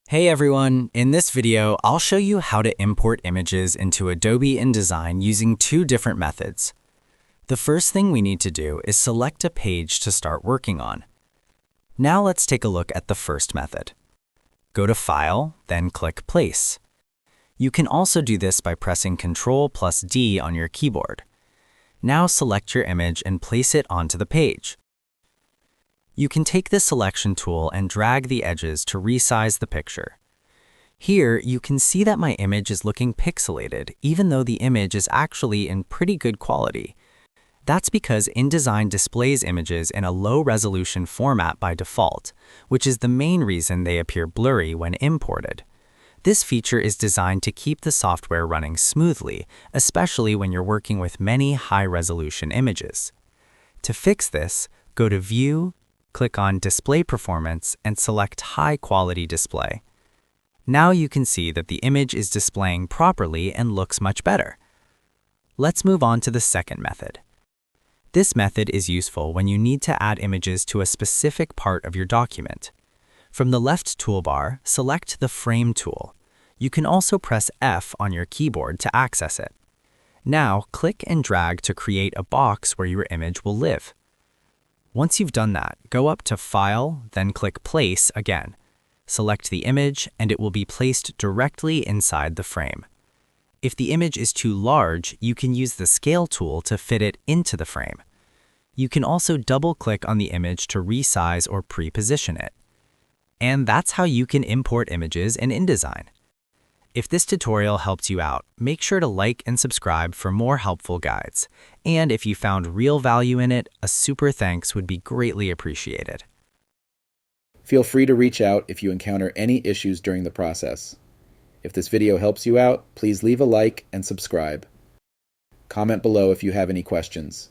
Hey everyone, in this video, I'll show you how to import images into Adobe InDesign using two different methods. The first thing we need to do is select a page to start working on. Now let's take a look at the first method. Go to File, then click Place. You can also do this by pressing Ctrl+D on your keyboard. Now select your image and place it onto the page. You can take the selection tool and drag the edges to resize the picture. Here, you can see that my image is looking pixelated, even though the image is actually in pretty good quality. That's because InDesign displays images in a low-resolution format by default, which is the main reason they appear blurry when imported. This feature is designed to keep the software running smoothly, especially when you're working with many high-resolution images. To fix this, go to View, click on Display Performance, and select High Quality Display. Now you can see that the image is displaying properly and looks much better. Let's move on to the second method. This method is useful when you need to add images to a specific part of your document. From the left toolbar, select the Frame tool. You can also press F on your keyboard to access it. Now, click and drag to create a box where your image will live. Once you've done that, go up to File, then click Place again. Select the image, and it will be placed directly inside the frame. If the image is too large, you can use the Scale tool to fit it into the frame. You can also double-click on the image to resize or pre-position it. And that's how you can import images in InDesign. If this tutorial helped you out, make sure to like and subscribe for more helpful guides. And if you found real value in it, a super thanks would be greatly appreciated. Feel free to reach out if you encounter any issues during the process. If this video helps you out, please leave a like and subscribe. Comment below if you have any questions.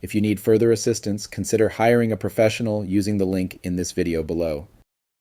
If you need further assistance, consider hiring a professional using the link in this video below.